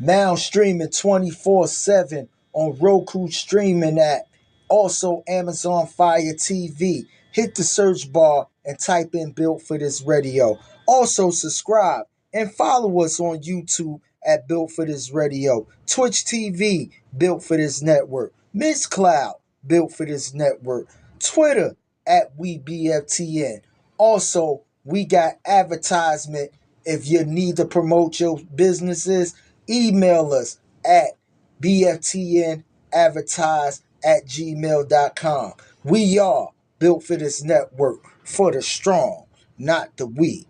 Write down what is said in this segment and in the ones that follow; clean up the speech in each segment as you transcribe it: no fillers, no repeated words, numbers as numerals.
Now streaming 24/7 on Roku streaming app. Also Amazon Fire TV. Hit the search bar and type in Built for This Radio. Also subscribe and follow us on YouTube at Built for This Radio. Twitch TV, Built for This Network. Mixcloud, Built for This Network. Twitter at WeBFTN. Also, we got advertisement. If you need to promote your businesses, email us at bftnadvertise@gmail.com. We are Built for This Network, for the strong, not the weak.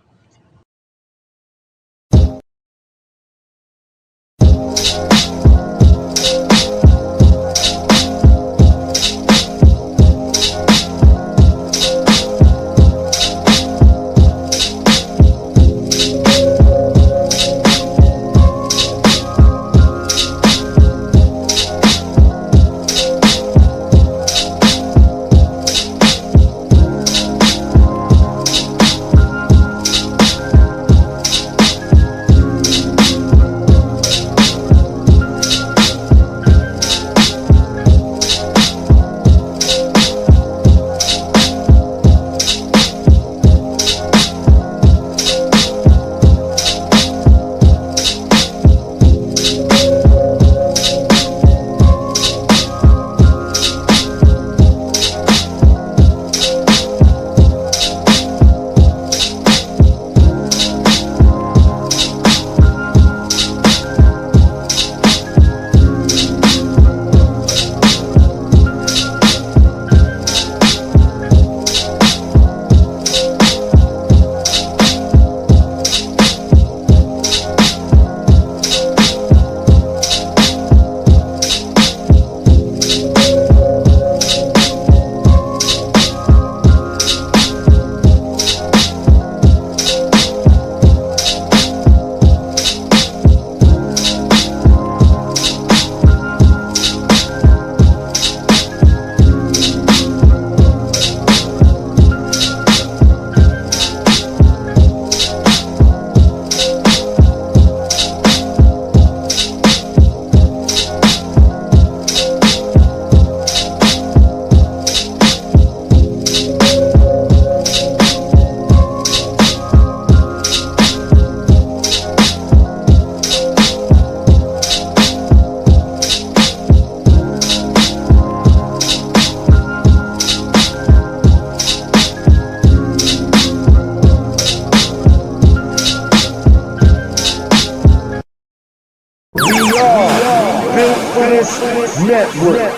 Network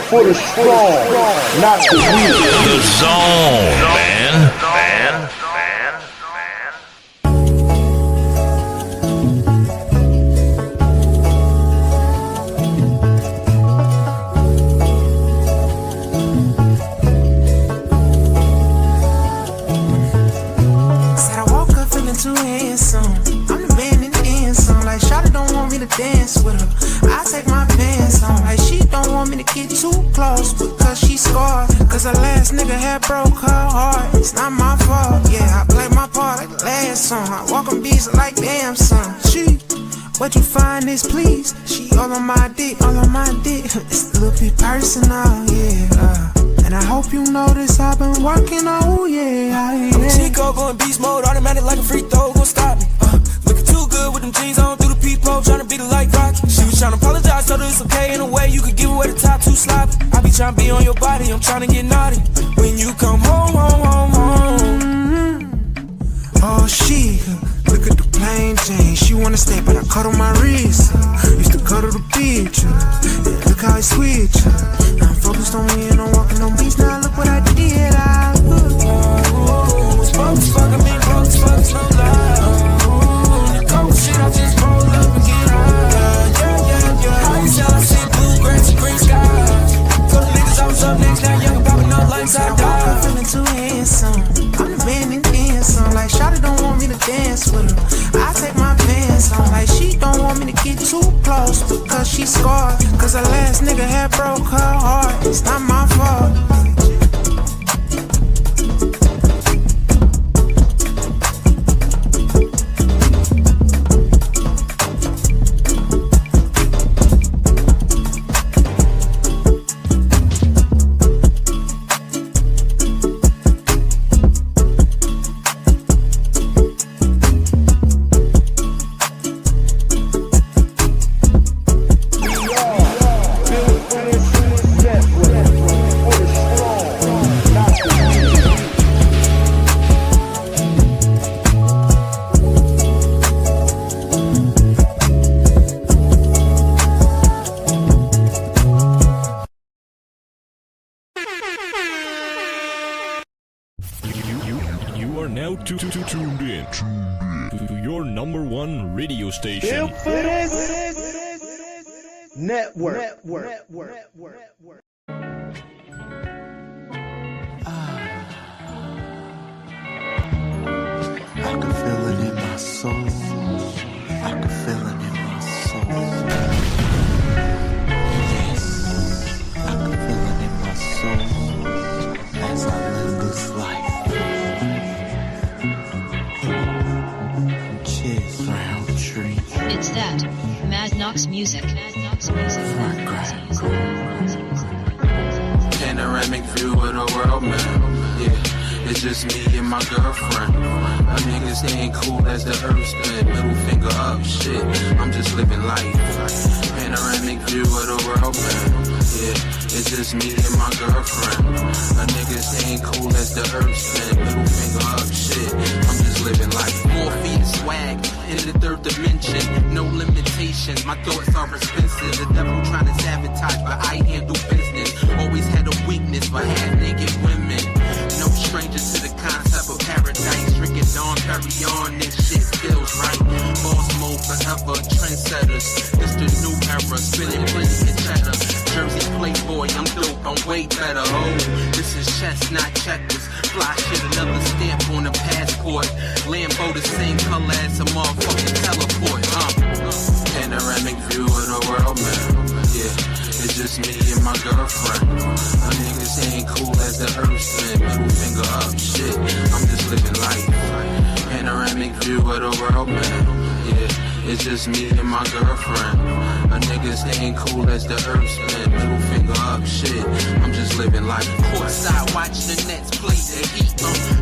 for the strong, not the weak. The zone, man. Said I woke up feeling too handsome. I'm the man in the end song. Like Shawty don't want me to dance with her. I take my pants on. Like she don't want me to get too close because she scarred. Cause her last nigga had broke her heart. It's not my fault. Yeah, I play my part like the last song. I walk on beats like damn son. She, what you find is please. She all on my dick, all on my dick. It's a little bit personal, yeah. And I hope you notice I've been working, oh yeah. Chico going beast mode, automatic like a free throw, gon' stop me. Looking too good with them jeans on through the peephole, tryna beat it like Rocky. She was tryna apologize, told her it's okay in a way you could give away the top too sloppy. I be tryna be on your body, I'm tryna get naughty. When you come home, Oh she, look at the plain Jane. She wanna stay but I cut on my wrist. Used to cuddle the beach. Yeah, look how I switch. Now I'm focused on me and I'm walking on beats. Now look what I did. fuck, I mean broke as fuck, it's no lie. The cold shit, I just roll up and get high. Yeah. I used to see blue grass and green skies. Told the niggas I was up next, now young popping up like I died. I'm feeling too handsome. I'm the man in the end song. Like Shawty don't want me to dance with her. I take my pants on. Like she don't want me to get too close because she scarred. Cause her last nigga had broke her heart. It's not my fault. Tuned in to your number one radio station. Built for this network. I can feel it in my soul. I can feel it in my soul. Yes, I can feel it in my soul as I live this life. Cheers, round tree. It's that Mad Knox music. Panoramic view of the world, man. Yeah, it's just me and my girlfriend. My niggas ain't cool as the earth spin. Middle finger up, shit. I'm just living life. Panoramic view of the world, man. Yeah, it's just me and my girlfriend. My niggas ain't cool as the earth spin. Middle finger up, shit. I'm just living life. 4 feet of swag in the third dimension. No limitations. My thoughts are expensive. The devil trying to sabotage, but I handle business. Always had a weakness for half-naked women. No stranger to the concept of paradise. Drinking on, carry on, this shit feels right. Boss mode forever, trendsetters. This the new era, spinning plenty of cheddar. Jersey playboy, I'm dope, I'm way better. Oh, this is chess, not checkers. Fly shit, another stamp on the passport. Lambo the same color as a motherfucking teleport. Panoramic view of the world, man. Yeah, it's just me and my girlfriend. My niggas ain't cool as the earth spin. Middle finger up, shit. I'm just living life. Panoramic view of the world, man. Yeah, it's just me and my girlfriend. My niggas ain't cool as the earth spin. Middle finger up, shit. I'm just living life. Courtside, watch the Nets play the Heat.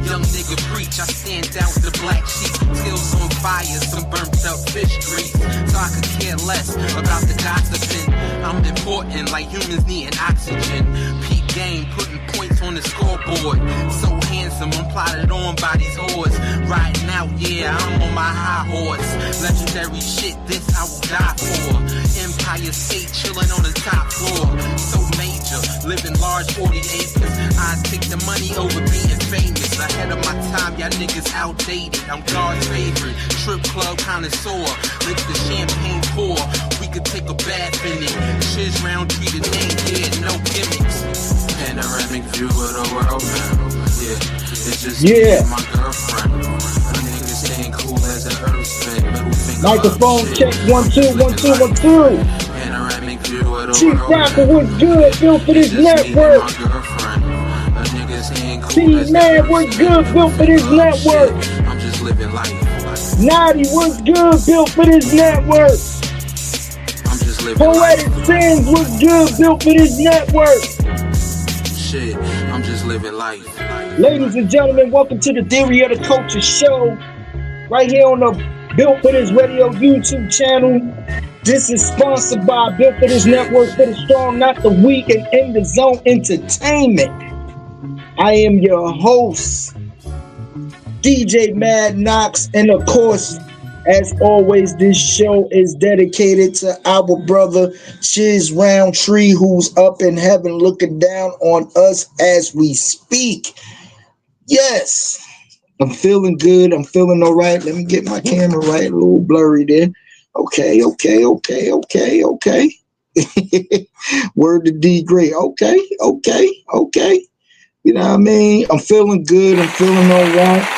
Young nigga preach, I stand out the black sheep. Skills on fire, some burnt up fish grease. So I could care less about the gossiping. I'm important, like humans needing oxygen. Peak game, putting points on the scoreboard. So handsome, I'm plotted on by these whores. Riding out, yeah, I'm on my high horse. Legendary shit, this I will die for. Empire State, chilling on the top floor. So major, living large, 40 acres. I take the money over being famous. Ahead of my time, y'all niggas outdated. I'm God's favorite, strip club connoisseur. Let the champagne pour, we could take a bath in it. Shiz round tree the name, yeah, no gimmicks. Panoramic view of the world, man. Yeah, it's just me and my girlfriend. My niggas ain't cool as the earth spin. Middle finger Microphone up, check, shit. 1 2 1 2 1 2. Panoramic view of the Chief world, Rocker man. was good, built for this It's just me and network. my girlfriend. My niggas ain't cool T as the Man earth was spin. good, built for this Middle finger up, network. shit. I'm just living life. Naughty was good, built for this network. I'm just living Poetic life. Sins was good, built for this network. Shit, I'm just living life. Ladies and gentlemen, welcome to the Theory of the Culture show. Right here on the Built for This Radio YouTube channel. This is sponsored by Built for This Network for the Strong, Not the Weak, and In the Zone Entertainment. I am your host, DJ Mad Knox, and of course, as always, this show is dedicated to our brother Chiz Roundtree, who's up in heaven looking down on us as we speak. Yes, I'm feeling good. I'm feeling all right. Let me get my camera right. A little blurry there. Okay. Word to D Gray. Okay. You know what I mean? I'm feeling good. I'm feeling all right.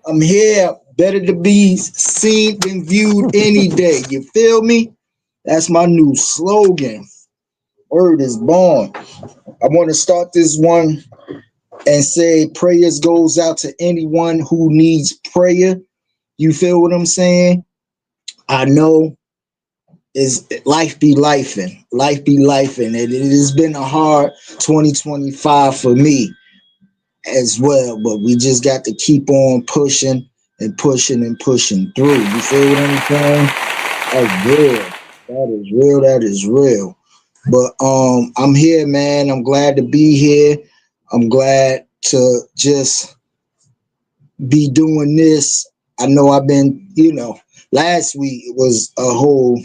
I'm here, better to be seen than viewed any day. You feel me? That's my new slogan. Word is born. I want to start this one and say prayers goes out to anyone who needs prayer. You feel what I'm saying? I know is life be lifing. Life be lifing. It has been a hard 2025 for me as well, but we just got to keep on pushing and pushing through. You feel what I'm saying? That's real. That is real. But I'm here, man. I'm glad to be here. I'm glad to just be doing this. I know I've been, last week was a whole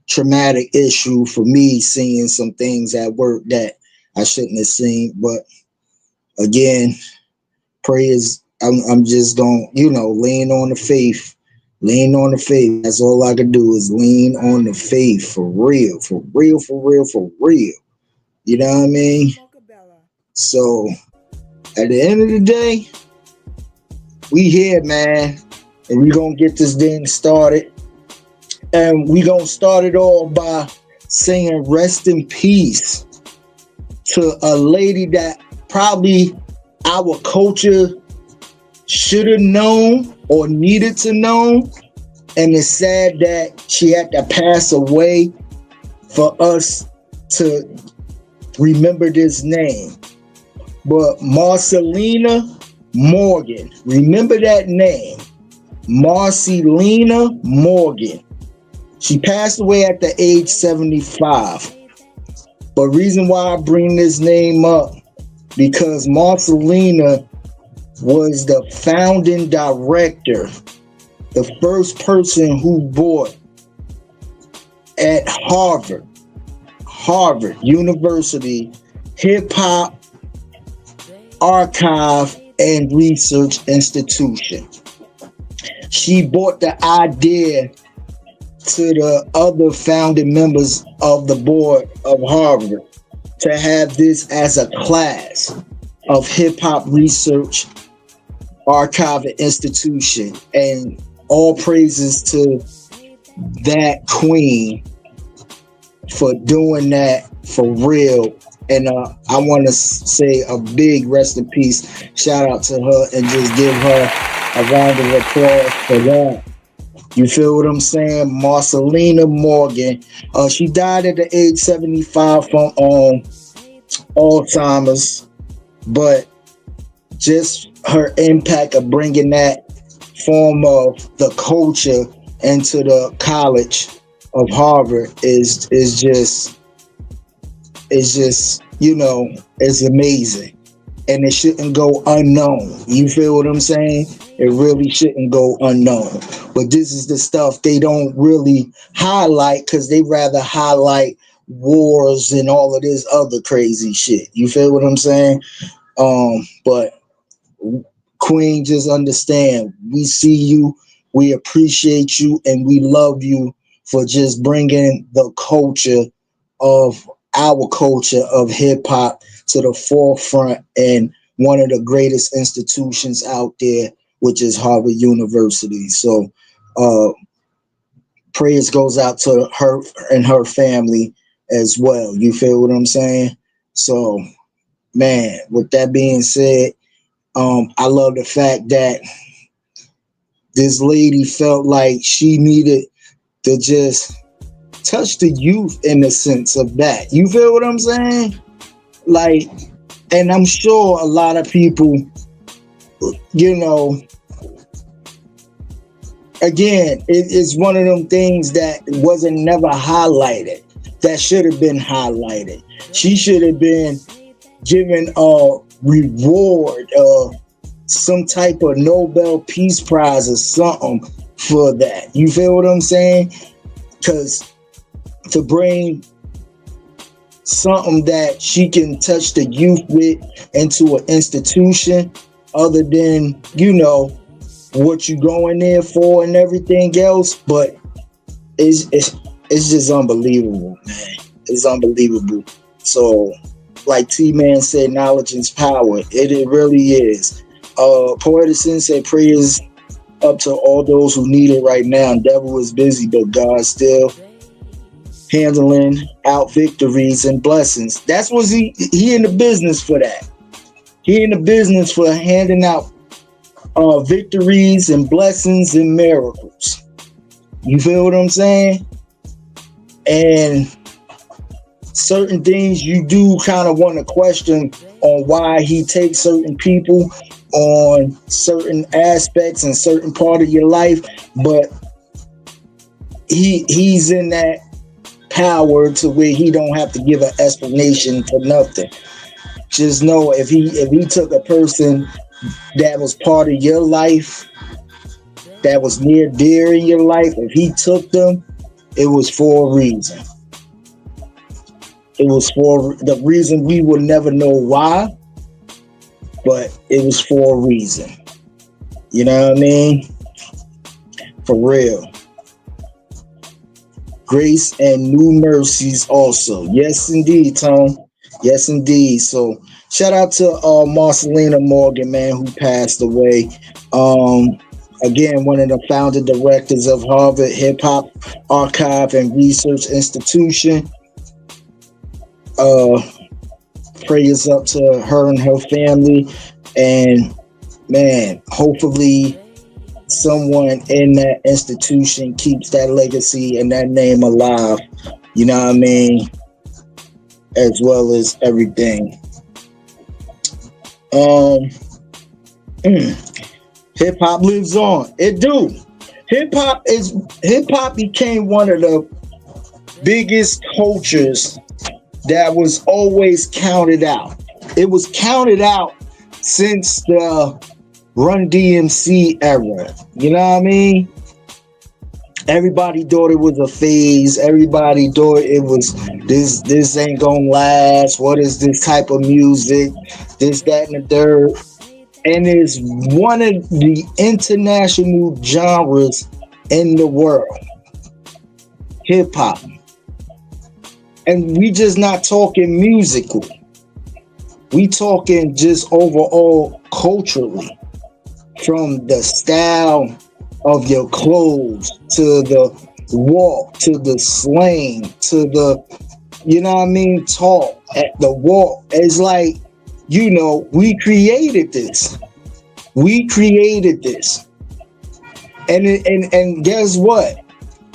traumatic issue for me, seeing some things at work that I shouldn't have seen, but again, prayers. I'm just gonna, lean on the faith. Lean on the faith. That's all I can do is lean on the faith for real, for real, for real, for real. You know what I mean? So at the end of the day, we here, man, and we gonna get this thing started. And we gonna start it all by saying rest in peace to a lady that probably our culture should have known or needed to know. And it's sad that she had to pass away for us to remember this name. But Marcelina Morgan, remember that name, Marcelina Morgan. She passed away at the age 75. But reason why I bring this name up, because Marcelina was the founding director, the first person who bought at Harvard University Hip Hop Archive and Research Institution. She brought the idea to the other founding members of the board of Harvard to have this as a class of hip hop research archive and institution. And all praises to that queen for doing that for real. And I want to say a big rest in peace. Shout out to her and just give her a round of applause for that. You feel what I'm saying? Marcelina Morgan. She died at the age 75 from Alzheimer's, but just her impact of bringing that form of the culture into the college of Harvard is just it's amazing. And it shouldn't go unknown. You feel what I'm saying? It really shouldn't go unknown. But this is the stuff they don't really highlight because they rather highlight wars and all of this other crazy shit. You feel what I'm saying? But Queen, just understand, we see you, we appreciate you, and we love you for just bringing the culture of our culture of hip hop to the forefront and one of the greatest institutions out there, which is Harvard University. So prayers goes out to her and her family as well. You feel what I'm saying? So, man, with that being said, I love the fact that this lady felt like she needed to just touch the youth in the sense of that. You feel what I'm saying? Like, and I'm sure a lot of people, again, it's one of them things that wasn't never highlighted, that should have been highlighted. She should have been given a reward, some type of Nobel Peace Prize or something for that. You feel what I'm saying? Because to bring something that she can touch the youth with into an institution other than, what you going there for and everything else, but it's just unbelievable, man. It's unbelievable. So, like T-Man said, knowledge is power. It really is. Poetic Sensei, prayers up to all those who need it right now. Devil is busy, but God still handling out victories and blessings. That's what he in the business for that. He in the business for handing out victories and blessings and miracles. You feel what I'm saying? And certain things you do kind of want to question on why he takes certain people on certain aspects and certain part of your life, but he's in that power to where he don't have to give an explanation for nothing. Just know if he took a person that was part of your life, that was near dear in your life, if he took them, it was for a reason. It was for the reason we will never know why, but it was for a reason. You know what I mean? For real. Grace and new mercies also. Yes, indeed, Tom. Yes, indeed. So shout out to Marcelina Morgan, man, who passed away. Again, one of the founder directors of Harvard Hip Hop Archive and Research Institution. Prayers up to her and her family. And man, hopefully someone in that institution keeps that legacy and that name alive. You know what I mean? As well as everything. Hip hop lives on. It do. Hip hop became one of the biggest cultures that was always counted out. It was counted out since the Run DMC era. You know what I mean? Everybody thought it was a phase. Everybody thought it was this ain't gonna last. What is this type of music? This, that, and the third. And it's one of the international genres in the world. Hip hop. And we just not talking musical. We talking just overall culturally. From the style of your clothes to the walk, to the slang, to the, you know what I mean, talk, at the walk. It's like, you know, we created this. We created this. And guess what?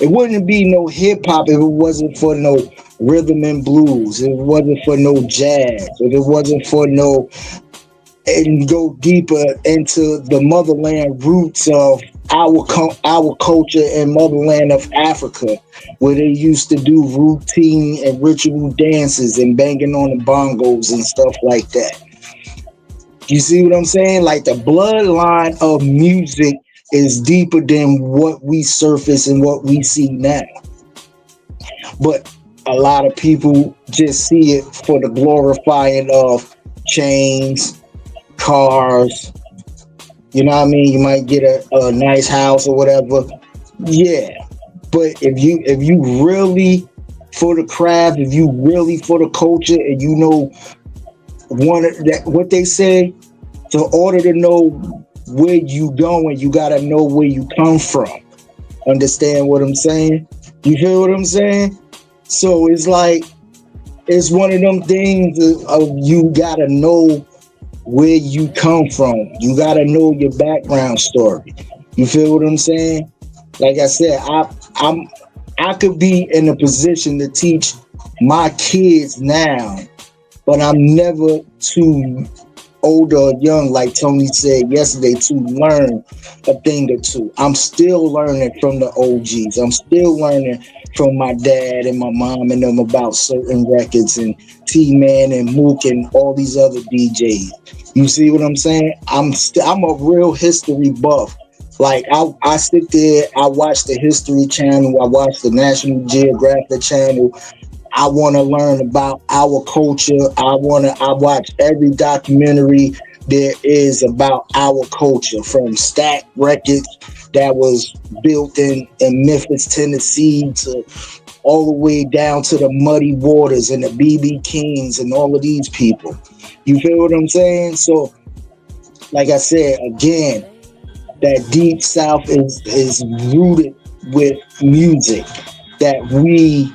It wouldn't be no hip hop if it wasn't for no rhythm and blues. If it wasn't for no jazz. If it wasn't for no, and go deeper into the motherland roots of our culture and motherland of Africa, where they used to do routine and ritual dances and banging on the bongos and stuff like that. You see what I'm saying? Like the bloodline of music is deeper than what we surface and what we see now. But a lot of people just see it for the glorifying of chains, cars. You know what I mean? You might get a nice house or whatever. Yeah. But if you really for the craft, if you really for the culture, and you know what they say, in order to know where you going, you gotta know where you come from. Understand what I'm saying? You feel what I'm saying? So it's like, it's one of them things of you gotta know where you come from. You gotta know your background story. You feel what I'm saying? Like I said, I could be in a position to teach my kids now, but I'm never too old or young, like Tony said yesterday, to learn a thing or two. I'm still learning from the OGs. I'm still learning from my dad and my mom and them about certain records, and T-Man and Mook and all these other DJs. You see what I'm saying? I'm a real history buff. Like I sit there, I watch the History Channel, I watch the National Geographic Channel. I want to learn about our culture. I watch every documentary there is about our culture, from Stack Records that was built in Memphis, Tennessee, to all the way down to the Muddy Waters and the BB Kings and all of these people. You feel what I'm saying? So, like I said, again, that Deep South is rooted with music that we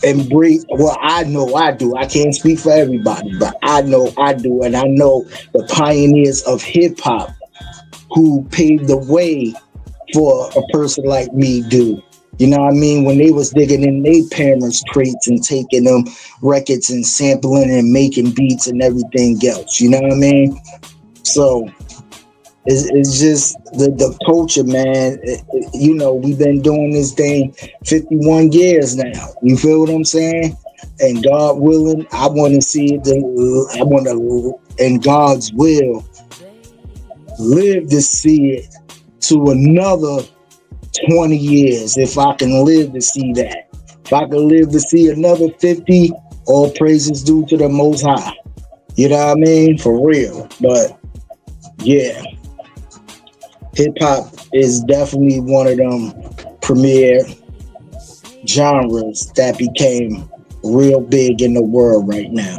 embrace. Well, I know I do. I can't speak for everybody, but I know I do. And I know the pioneers of hip hop who paved the way for a person like me do. You know what I mean? When they was digging in their parents' crates and taking them records and sampling and making beats and everything else. You know what I mean? So it's just the culture, man. You know, we've been doing this thing 51 years now. You feel what I'm saying? And God willing, I want to see it. I want to, in God's will, live to see it to another 20 years. If I can live to see that. If I can live to see another 50, all praises due to the Most High. You know what I mean? For real. But yeah, hip hop is definitely one of them premier genres that became real big in the world right now.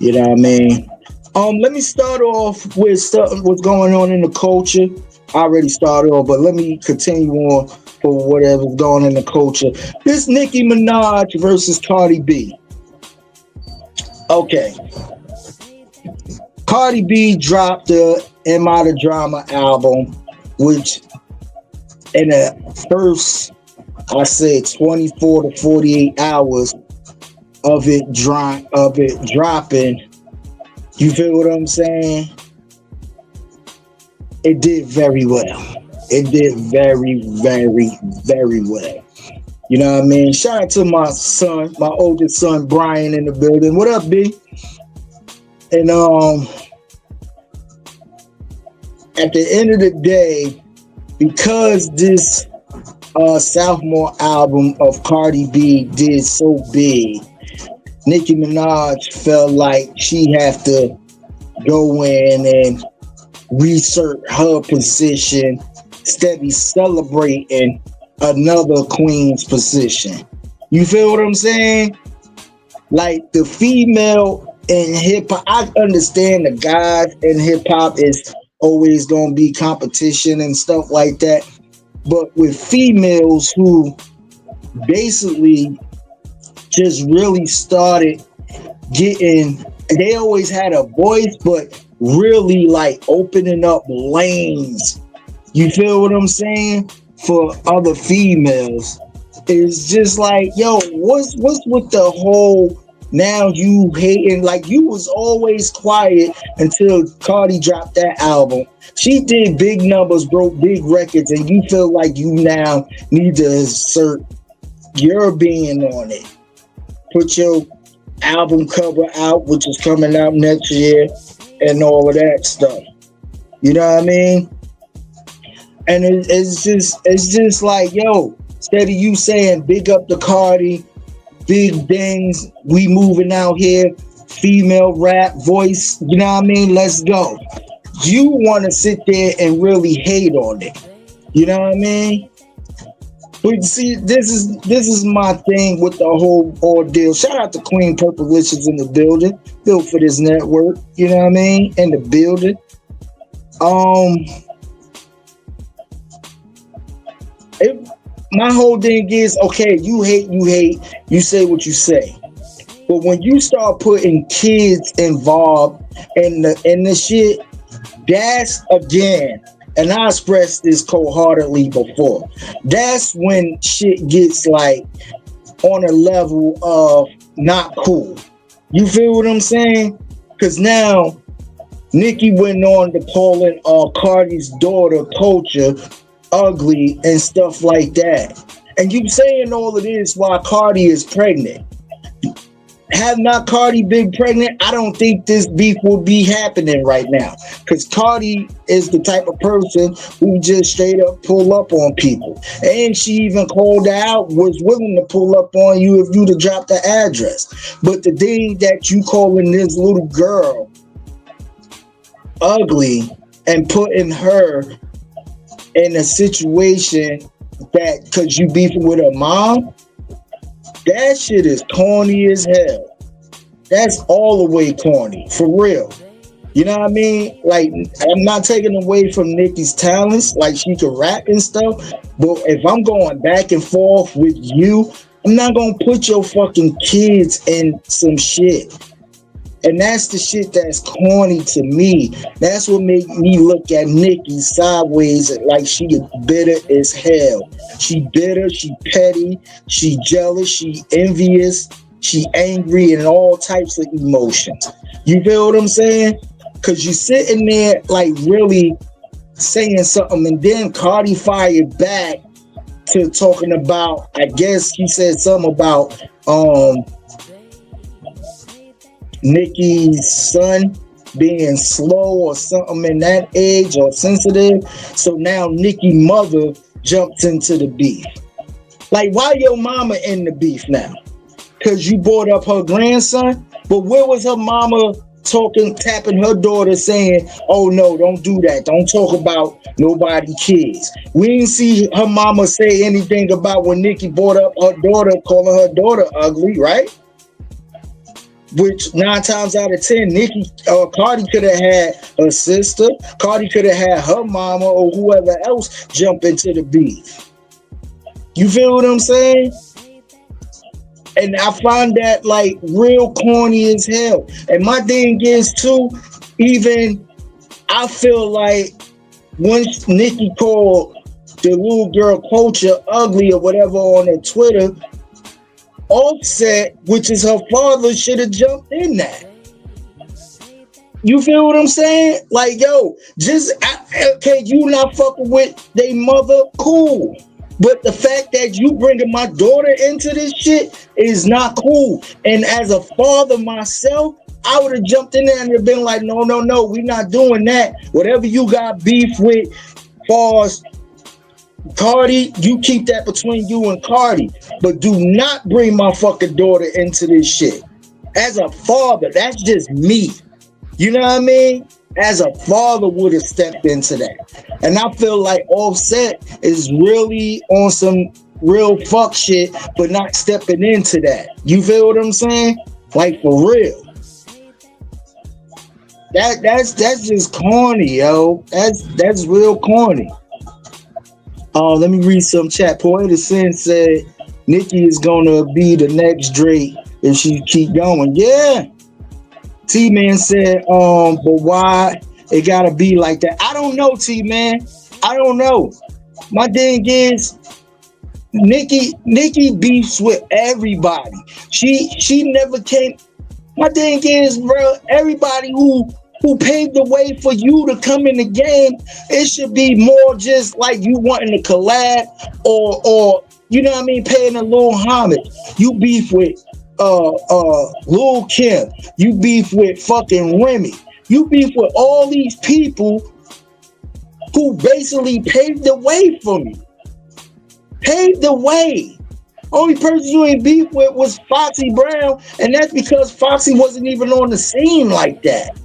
You know what I mean? Let me start off with what's going on in the culture. I already started off, but let me continue on for whatever's going on in the culture. This Nicki Minaj versus Cardi B. Okay. Cardi B dropped the Am I the Drama album, which in the first, I say 24 to 48 hours of it dropping, you feel what I'm saying? It did very well. It did very, very, very well. You know what I mean? Shout out to my son, my oldest son, Brian, in the building. What up, B? And at the end of the day, because this sophomore album of Cardi B did so big, Nicki Minaj felt like she had to go in and reassert her position instead of celebrating another queen's position. You feel what I'm saying? Like the female in hip hop, I understand the guys in hip hop is always going to be competition and stuff like that. But with females who basically just really started getting, they always had a voice, but really like opening up lanes. You feel what I'm saying? For other females. It's just like, yo, what's with the whole now you hating? Like, you was always quiet until Cardi dropped that album. She did big numbers, broke big records, and you feel like you now need to assert your being on it. Put your album cover out, which is coming out next year, and all of that stuff. You know what I mean? And it's just like, yo, instead of you saying big up the Cardi, big things, we moving out here, female rap voice, you know what I mean? Let's go. You want to sit there and really hate on it. You know what I mean? But see, this is my thing with the whole ordeal. Shout out to Queen Purplicious in the building, built for this network. You know what I mean? In the building. My whole thing is, okay, you hate, you say what you say. But when you start putting kids involved in the shit, that's again, and I expressed this cold-heartedly before, that's when shit gets like on a level of not cool. You feel what I'm saying? Because now Nicki went on to calling Cardi's daughter Culture ugly and stuff like that. And you saying all of this while Cardi is pregnant. Had not Cardi been pregnant, I don't think this beef would be happening right now. Because Cardi is the type of person who just straight up pull up on people. And she even called out, was willing to pull up on you if you'd have dropped the address. But the thing that you calling this little girl ugly and putting her in a situation that because you beefing with her mom, that shit is corny as hell. That's all the way corny, for real. You know what I mean? Like, I'm not taking away from Nicki's talents, like she can rap and stuff, but if I'm going back and forth with you, I'm not gonna put your fucking kids in some shit. And that's the shit that's corny to me. That's what made me look at Nicki sideways like she is bitter as hell. She bitter, she petty, she jealous, she envious, she angry, and all types of emotions. You feel what I'm saying? Because you sitting there like really saying something, and then Cardi fired back to talking about, I guess she said something about Nicki's son being slow or something in that age or sensitive. So now Nicki's mother jumps into the beef. Like, why your mama in the beef now? Because you brought up her grandson? But where was her mama tapping her daughter, saying, "Oh no, don't do that. Don't talk about nobody kids." We didn't see her mama say anything about when Nicki brought up her daughter, calling her daughter ugly, right? Which 9 times out of 10, Cardi could have had her sister, Cardi could have had her mama or whoever else jump into the beef. You feel what I'm saying? And I find that like real corny as hell. And my thing is too, even I feel like once Nicki called the little girl Culture ugly or whatever on her Twitter, Offset, which is her father, should have jumped in that. You feel what I'm saying? Like, yo, okay, you not fucking with they mother, cool. But the fact that you bringing my daughter into this shit is not cool. And as a father myself, I would have jumped in there and have been like, no, we not doing that. Whatever you got beef with, far as Cardi, you keep that between you and Cardi. But do not bring my fucking daughter into this shit. As a father, that's just me. You know what I mean? As a father would have stepped into that. And I feel like Offset is really on some real fuck shit, but not stepping into that. You feel what I'm saying? Like, for real. That's just corny, yo. That's real corny. Let me read some chat. Poeta Sin said Nicki is gonna be the next Drake if she keep going. Yeah. T-Man said, but why it gotta be like that? I don't know, T-Man. I don't know. My thing is, Nicki beefs with everybody. She never came. My thing is, bro, everybody who paved the way for you to come in the game, it should be more just like you wanting to collab or you know what I mean, paying a little homage. You beef with Lil Kim, you beef with fucking Remy, you beef with all these people who basically paved the way for me. Paved the way. Only person you ain't beef with was Foxy Brown, and that's because Foxy wasn't even on the scene like that.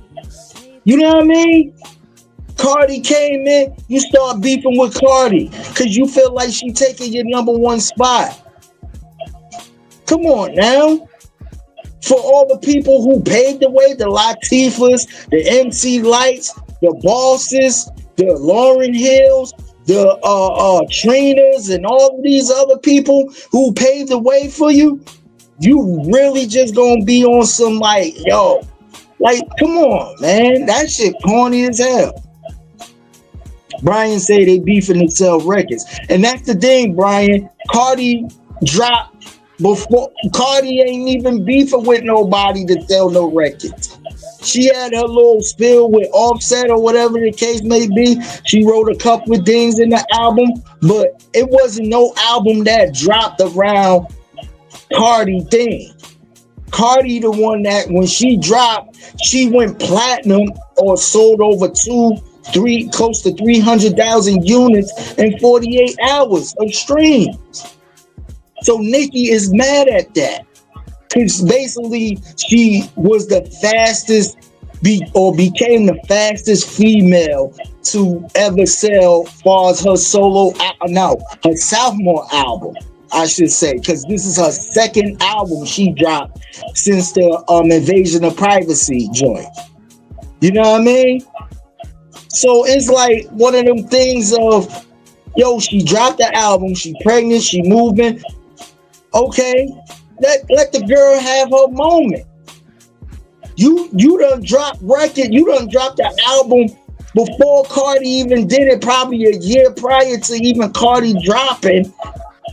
You know what I mean? Cardi came in, you start beefing with Cardi because you feel like she taking your number one spot. Come on now. For all the people who paved the way, the Latifahs, the MC Lights, the Bosses, the Lauryn Hills, the Trinas, and all of these other people who paved the way for you, you really just gonna be on some like, yo, like, come on, man. That shit corny as hell. Brian say they beefing to sell records. And that's the thing, Brian. Cardi dropped before. Cardi ain't even beefing with nobody to sell no records. She had her little spill with Offset or whatever the case may be. She wrote a couple of things in the album, but it wasn't no album that dropped around Cardi thing. Cardi the one that when she dropped, she went platinum or sold over close to 300,000 units in 48 hours of streams. So Nicki is mad at that. Because basically she was the fastest became the fastest female to ever sell far as her her sophomore album, I should say, because this is her second album she dropped since the Invasion of Privacy joint. You know what I mean? So it's like one of them things of, yo, she dropped the album, she pregnant, she moving. Okay, let the girl have her moment. You done dropped record, you done dropped the album before Cardi even did it, probably a year prior to even Cardi dropping.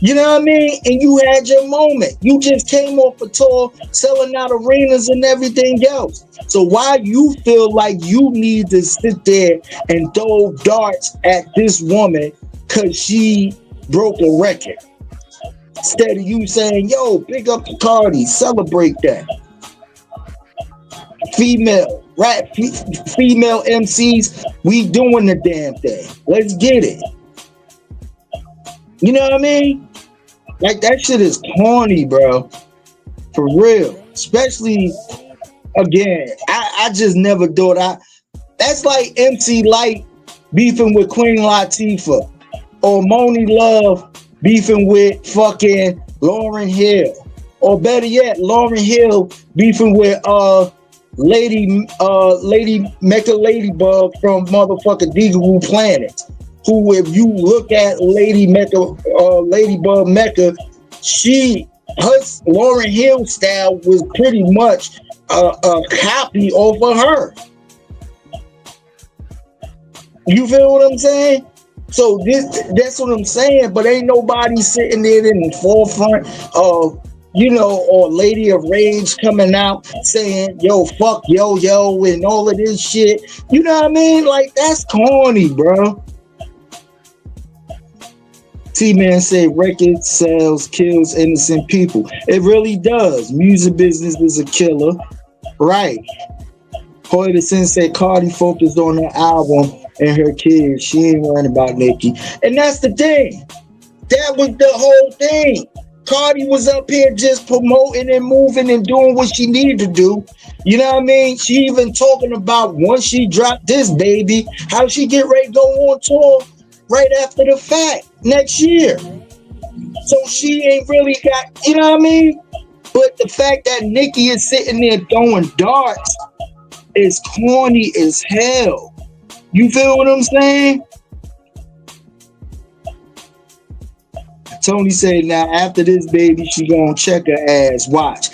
You know what I mean? And you had your moment. You just came off a tour selling out arenas and everything else. So why you feel like you need to sit there and throw darts at this woman because she broke a record? Instead of you saying, yo, pick up the Cardi, celebrate that. Female MCs, we doing the damn thing. Let's get it. You know what I mean? Like, that shit is corny, bro. For real. Especially again, I just never thought that's like MC Light beefing with Queen Latifah, or Moni Love beefing with fucking Lauryn Hill, or better yet, Lauryn Hill beefing with Lady Mecca Ladybug from motherfucking Digaboo Planet. Who, if you look at Ladybug Mecca, her Lauryn Hill style was pretty much a copy of her. You feel what I'm saying? So that's what I'm saying. But ain't nobody sitting there in the forefront of, or Lady of Rage coming out saying, yo, fuck yo, and all of this shit. You know what I mean? Like, that's corny, bro. T-Man said record sales kills innocent people. It really does. Music business is a killer. Right. Poeta Sin said Cardi focused on her album and her kids. She ain't worrying about Nicki. And that's the thing. That was the whole thing. Cardi was up here just promoting and moving and doing what she needed to do. You know what I mean? She even talking about once she dropped this baby, how she get ready to go on tour right after the fact next year. So she ain't really got, you know what I mean? But the fact that Nicki is sitting there throwing darts is corny as hell. You feel what I'm saying? Tony said, now after this baby, she gonna check her ass. Watch.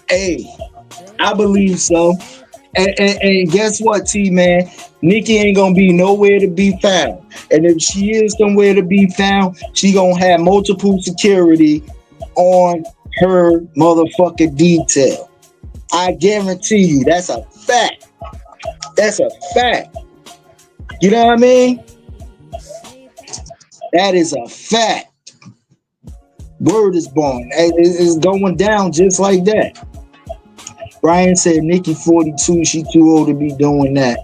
Hey, I believe so. And guess what, T-Man? Nicki ain't gonna be nowhere to be found. And if she is somewhere to be found, she gonna have multiple security on her motherfucking detail. I guarantee you, that's a fact. That's a fact. You know what I mean? That is a fact. Word is born. It's going down just like that. Brian said Nicki 42, she too old to be doing that.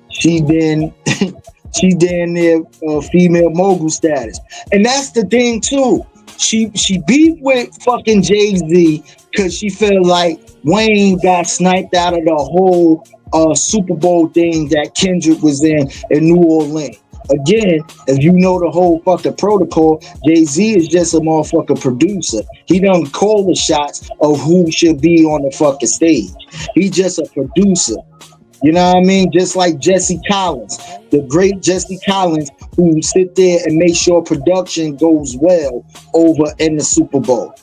She damn near female mogul status. And that's the thing too. She beefed with fucking Jay-Z because she felt like Wayne got sniped out of the whole Super Bowl thing that Kendrick was in New Orleans. Again, if you know the whole fucking protocol, Jay-Z is just a motherfucking producer. He don't call the shots of who should be on the fucking stage. He's just a producer. You know what I mean? Just like Jesse Collins, the great Jesse Collins, who sit there and make sure production goes well over in the Super Bowl.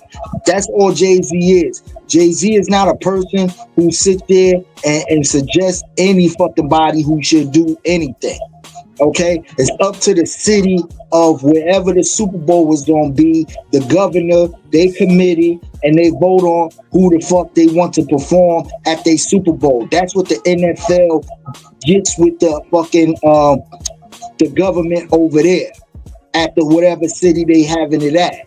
That's all Jay-Z is. Jay-Z is not a person who sit there and suggest any fucking body who should do anything. Okay, it's up to the city of wherever the Super Bowl was gonna be, the governor, their committee, and they vote on who the fuck they want to perform at their Super Bowl. That's what the NFL gets with the fucking the government over there at the whatever city they having it at.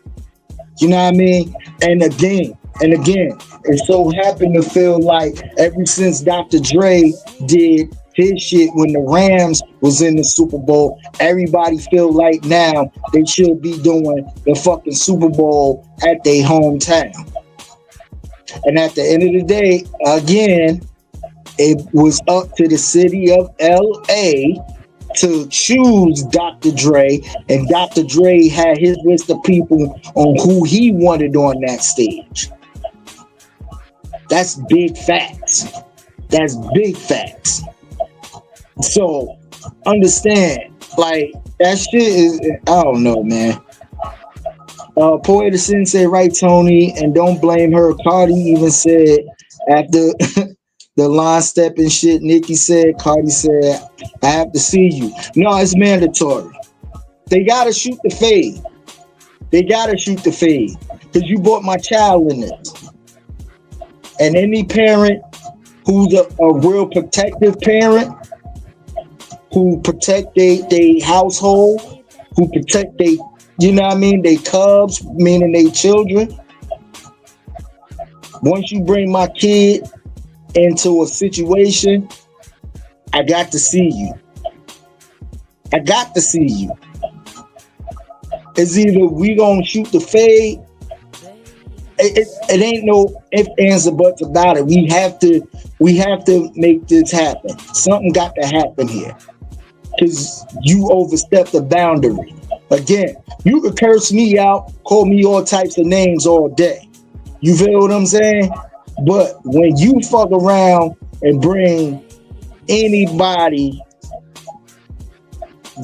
You know what I mean? And again, it so happened to feel like ever since Dr. Dre did his shit when the Rams was in the Super Bowl, everybody feel like now they should be doing the fucking Super Bowl at their hometown. And at the end of the day, again, it was up to the city of LA to choose Dr. Dre, and Dr. Dre had his list of people on who he wanted on that stage. That's big facts. That's big facts. So understand, like, that shit is, I don't know, man. Poeta Sin said, right, Tony, and don't blame her. Cardi even said after the line stepping shit, Nicki said, Cardi said, I have to see you. No, it's mandatory. They gotta shoot the fade. Because you brought my child in it. And any parent who's a real protective parent, who protect they household, who protect they, you know what I mean, they cubs, meaning they children. Once you bring my kid into a situation, I got to see you. It's either we gonna shoot the fade it ain't no ifs, ands, or buts about it. We have to make this happen. Something got to happen here because you overstepped the boundary. Again, you could curse me out, call me all types of names all day. You feel what I'm saying? But when you fuck around and bring anybody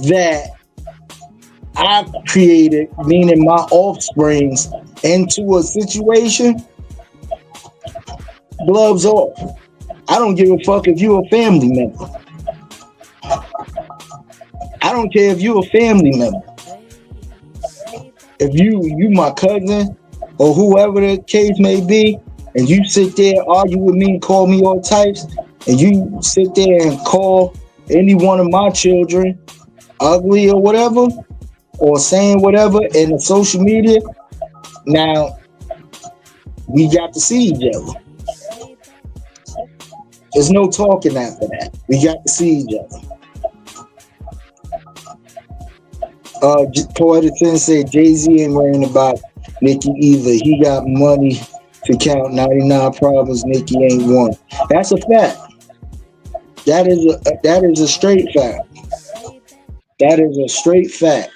that I created, meaning my offsprings, into a situation, gloves off. I don't give a fuck if you're a family member. I don't care if you're a family member. If you my cousin or whoever the case may be, and you sit there argue with me and call me all types, and you sit there and call any one of my children ugly or whatever, or saying whatever in the social media, now we got to see each other. There's no talking after that. We got to see each other. Poetic Sin said Jay-Z ain't worrying about Nicki either. He got money to count 99 problems. Nicki ain't one. That's a fact. That is a straight fact. That is a straight fact.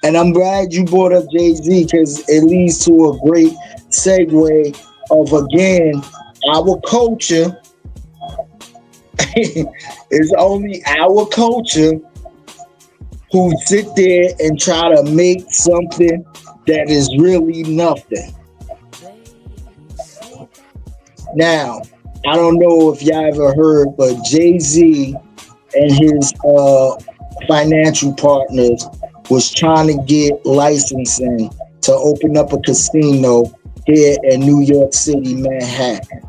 And I'm glad you brought up Jay-Z because it leads to a great segue of, again, our culture. It's only our culture who sit there and try to make something that is really nothing. Now, I don't know if y'all ever heard, but Jay-Z and his financial partners was trying to get licensing to open up a casino here in New York City, Manhattan.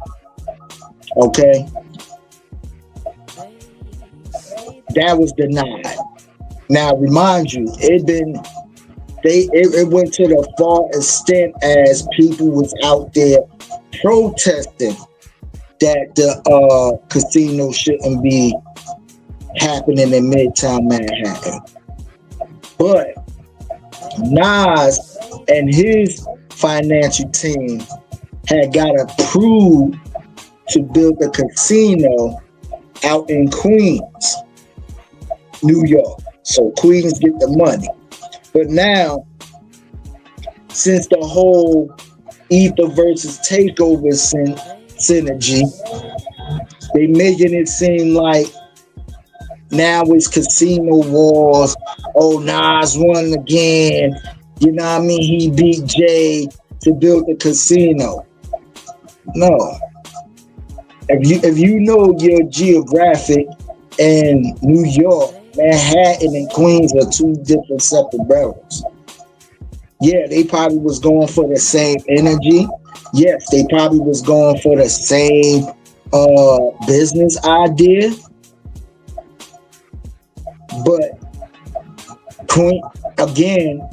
Okay? That was denied. Now, remind you, it went to the far extent as people was out there protesting that the casino shouldn't be happening in Midtown Manhattan. But Nas and his financial team had got approved to build a casino out in Queens, New York. So Queens get the money. But now, since the whole ether versus takeover synergy, they making it seem like now it's casino wars. Oh, Nas won again. You know what I mean? He beat Jay to build the casino. No. If you know your geographic in New York, Manhattan and Queens are two different separate barrels. Yeah, they probably was going for the same energy. Yes, they probably was going for the same business idea. But again,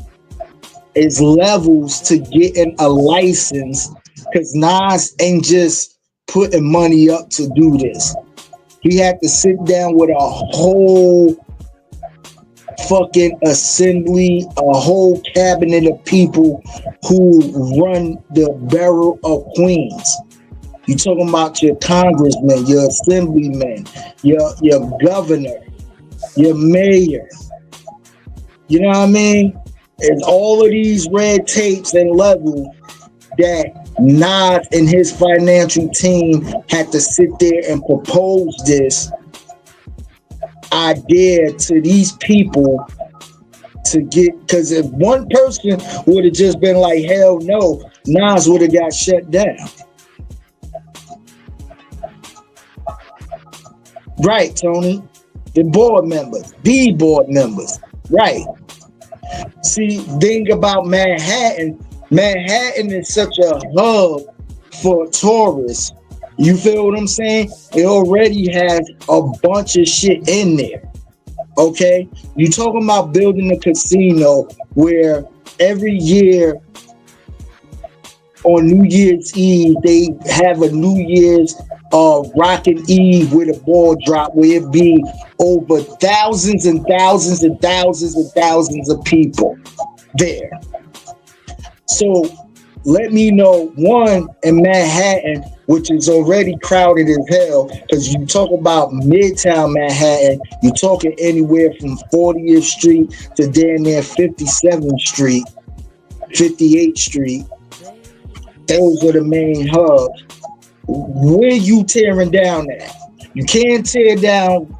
is levels to getting a license, because Nas ain't just putting money up to do this. He had to sit down with a whole fucking assembly, a whole cabinet of people who run the borough of Queens. You talking about your congressman, your assemblyman, your governor, your mayor. You know what I mean? And all of these red tapes and levels that Nas and his financial team had to sit there and propose this idea to these people to get, because if one person would have just been like, hell no, Nas would have got shut down. Right, Tony? The board members, right. See, think about Manhattan. Manhattan is such a hub for tourists. You feel what I'm saying? It already has a bunch of shit in there. Okay? You talking about building a casino where every year on New Year's Eve, they have a New Year's Rockin' Eve with a ball drop where it be over thousands and thousands and thousands and thousands of people there. So let me know one in Manhattan, which is already crowded as hell. Because you talk about Midtown Manhattan, you're talking anywhere from 40th Street to damn near 57th Street, 58th Street. Those are the main hubs. Where you tearing down at? You can't tear down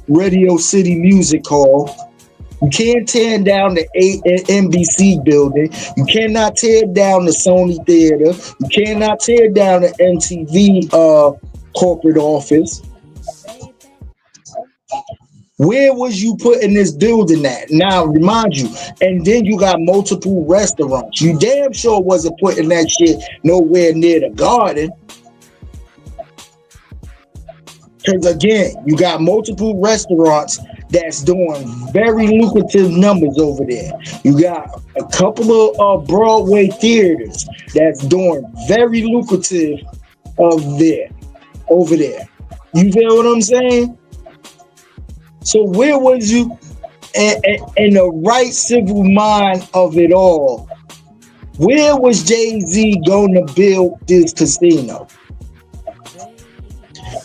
Radio City Music Hall. You can't tear down the NBC building. You cannot tear down the Sony Theater. You cannot tear down the MTV corporate office. Where was you putting this building at? Now, remind you, and then you got multiple restaurants. You damn sure wasn't putting that shit nowhere near the Garden. Because again, you got multiple restaurants that's doing very lucrative numbers over there. You got a couple of Broadway theaters that's doing very lucrative over there. You feel what I'm saying? So where was you in the right civil mind of it all? Where was Jay-Z going to build this casino?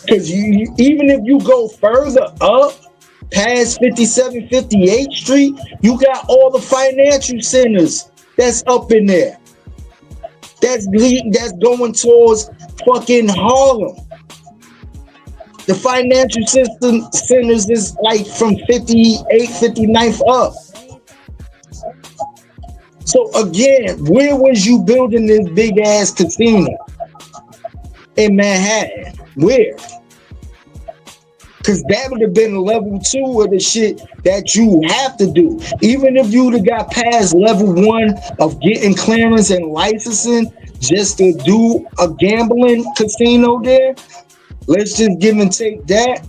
Because even if you go further up past 57, 58th Street, you got all the financial centers that's up in there. That's going towards fucking Harlem. The financial system centers is like from 58, 59th up. So again, where was you building this big ass casino? In Manhattan. Where? Because that would have been level 2 of the shit that you have to do. Even if you would have got past level 1 of getting clearance and licensing just to do a gambling casino there, let's just give and take that.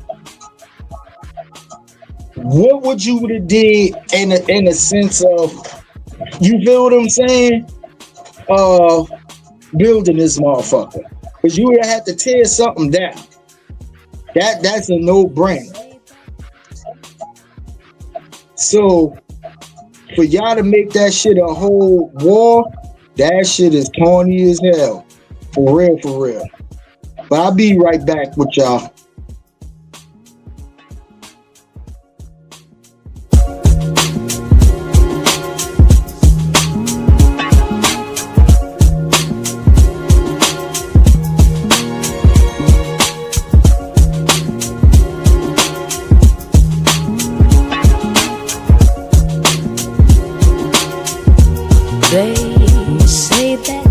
What would you would have did in a sense of, you feel what I'm saying? Building this motherfucker. Because you would have had to tear something down. That's a no-brainer. So for y'all to make that shit a whole war, that shit is corny as hell. For real, for real. But I'll be right back with y'all. They say that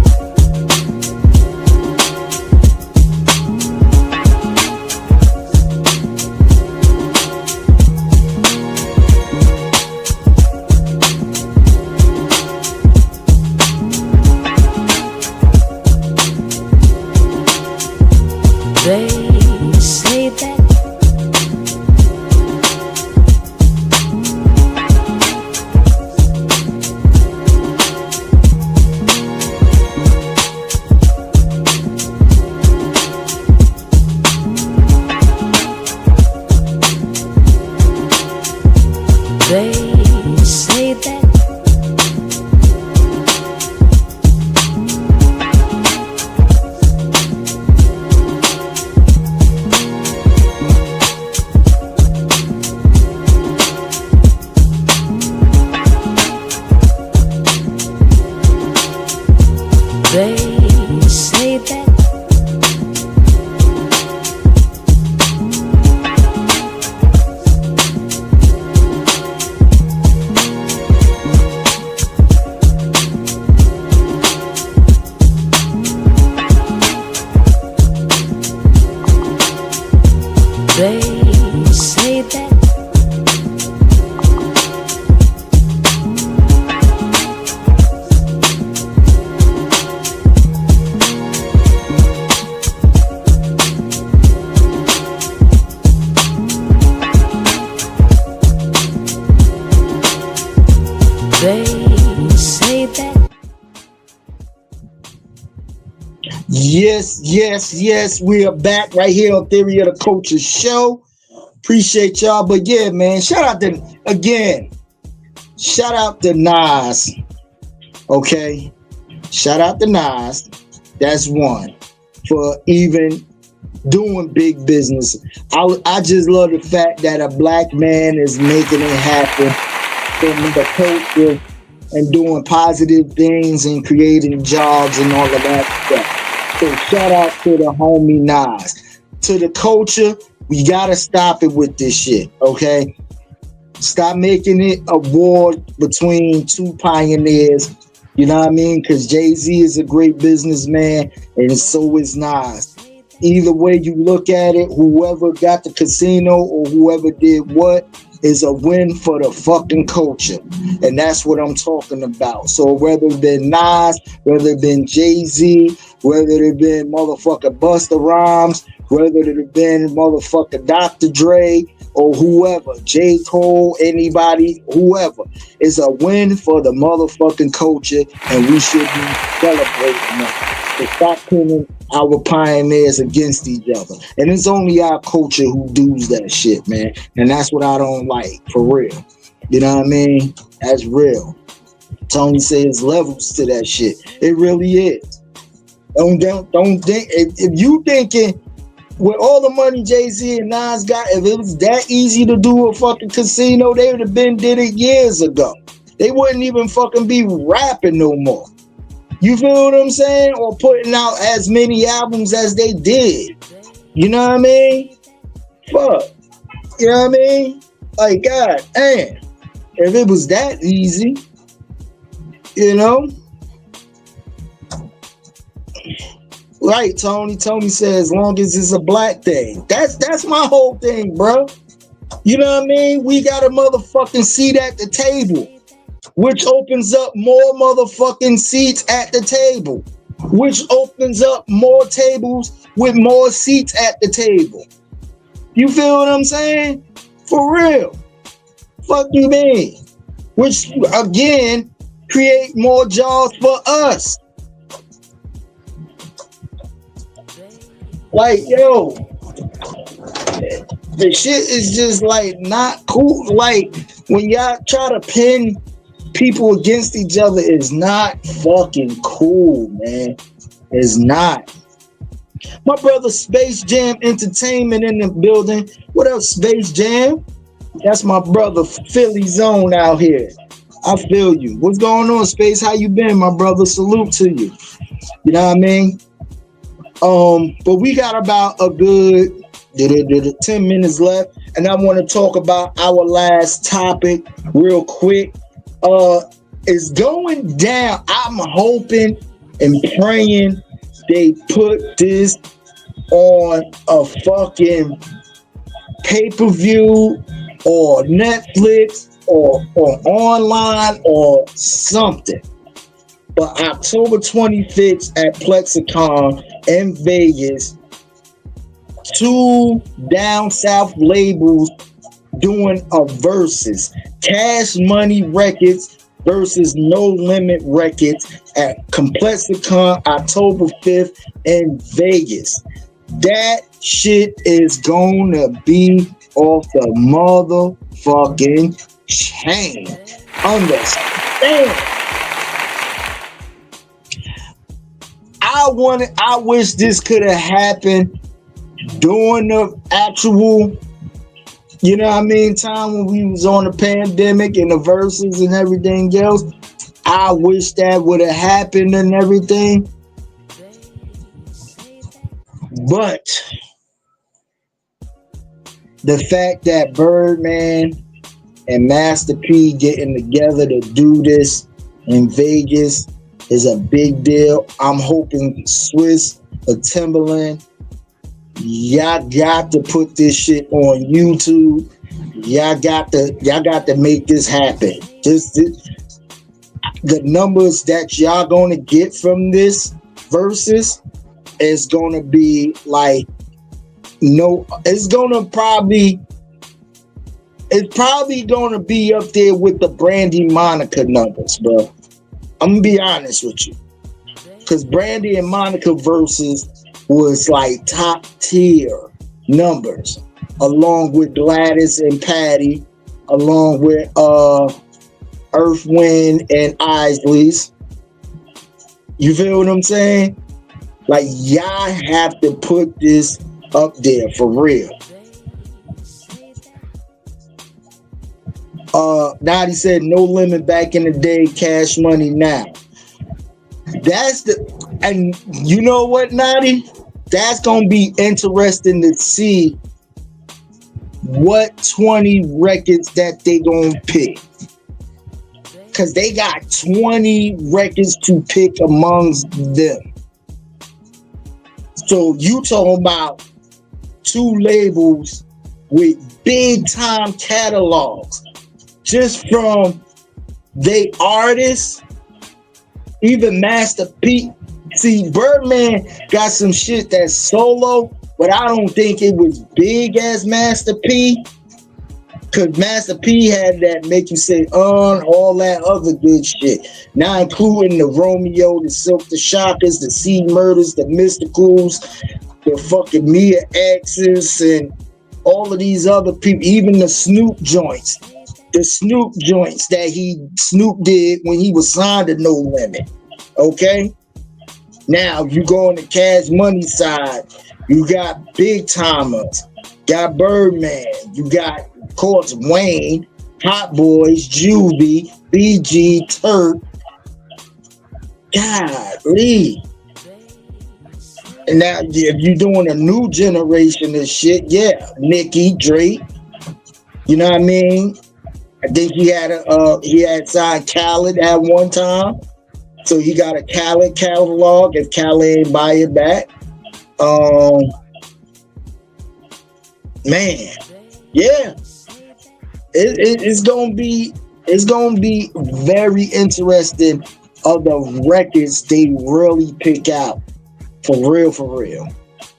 Yes, we are back right here on Theory of the Culture Show. Appreciate y'all. But yeah, man, shout out to Nas. Okay. Shout out to Nas. That's one. For even doing big business. I just love the fact that a black man is making it happen in the culture and doing positive things and creating jobs and all of that stuff. So shout out to the homie Nas. To the culture, we gotta stop it with this shit, okay? Stop making it a war between two pioneers. You know what I mean? Because Jay-Z is a great businessman, and so is Nas. Either way you look at it, whoever got the casino or whoever did what is a win for the fucking culture. And that's what I'm talking about. So whether it been Nas, whether it been Jay-Z, whether it been motherfucker Busta Rhymes, whether it have been motherfucker Dr. Dre, or whoever, J. Cole, anybody, whoever, is a win for the motherfucking culture, and we should be celebrating that. So stop pinning our pioneers against each other. And it's only our culture who does that shit, man. And that's what I don't like, for real. You know what I mean? That's real. Tony says levels to that shit. It really is. Don't think, if you thinking, with all the money Jay-Z and Nas got, if it was that easy to do a fucking casino, they would have been did it years ago. They wouldn't even fucking be rapping no more. You feel what I'm saying? Or putting out as many albums as they did. You know what I mean? Fuck. You know what I mean? Like, God damn. If it was that easy, you know? Right, Tony. Tony says, as long as it's a black thing. That's my whole thing, bro. You know what I mean? We got a motherfucking seat at the table, which opens up more motherfucking seats at the table, which opens up more tables with more seats at the table. You feel what I'm saying? For real. Fuck you mean? Which, again, create more jobs for us. Like, yo, the shit is just like not cool. Like, when y'all try to pin people against each other, is not fucking cool, man. It's not. My brother Space Jam Entertainment in the building. What up, Space Jam? That's my brother Philly Zone out here. I feel you. What's going on, Space? How you been, my brother? Salute to you. You know what I mean? But we got about a good 10 minutes left, and I want to talk about our last topic real quick. It's going down. I'm hoping and praying they put this on a fucking pay-per-view or Netflix or online or something. But October 25th at Plexicon in Vegas, 2 down south labels doing a versus. Cash Money Records versus No Limit Records at Complexicon October 5th in Vegas. That shit is gonna be off the motherfucking chain. Understand? I wish this could have happened during the actual, you know what I mean, time when we was on the pandemic and the verses and everything else. I wish that would have happened and everything. But the fact that Birdman and Master P getting together to do this in Vegas is a big deal. I'm hoping Swiss or Timberland, y'all got to put this shit on YouTube. Y'all got to make this happen. The numbers that y'all gonna get from this versus is gonna be like it's probably gonna be up there with the Brandy Monica numbers, bro. I'm gonna be honest with you, because Brandy and Monica versus was like top tier numbers, along with Gladys and Patty, along with Earth, Wind, and Isley's. You feel what I'm saying? Like, y'all have to put this up there for real. Nadi said No Limit back in the day, Cash Money now. That's and you know what, Nadi? That's gonna be interesting to see what 20 records that they gonna pick. Cause they got 20 records to pick amongst them. So you talking about 2 labels with big time catalogs just from they artists, even Master P. See, Birdman got some shit that's solo, but I don't think it was big as Master P. Cause Master P had that make you say all that other good shit. Not including the Romeo, the Silk, the Shockers, the C Murders, the Mysticals, the fucking Mia X's, and all of these other people, even the Snoop joints. The Snoop joints that Snoop did when he was signed to No Limit. Okay? Now you go on the Cash Money side, you got big timers, got Birdman, you got, of course, Wayne, Hot Boys, Juvie, BG, Turk. Golly. And now if you're doing a new generation of shit, yeah, Nicki, Drake. You know what I mean? I think he had signed Khaled at one time. So he got a Khaled catalog if Khaled ain't buy it back. Man, yeah. It's gonna be very interesting of the records they really pick out. For real.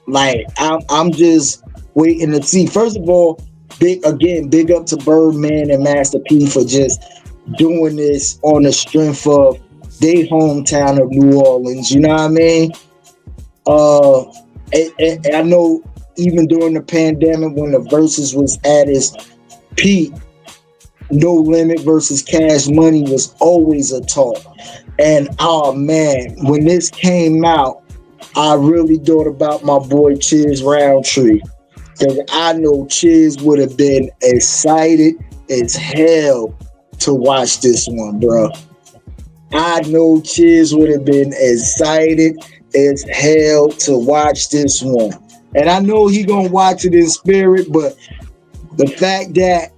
Like I'm just waiting to see. First of all, big up to Birdman and Master P for just doing this on the strength of their hometown of New Orleans. You know what I mean? I know even during the pandemic when the verses was at its peak, No Limit versus Cash Money was always a talk. And oh man, when this came out, I really thought about my boy Chiz Roundtree. Because I know Chiz would have been excited as hell to watch this one, bro. I know Chiz would have been excited as hell to watch this one. And I know he gonna watch it in spirit, but the fact that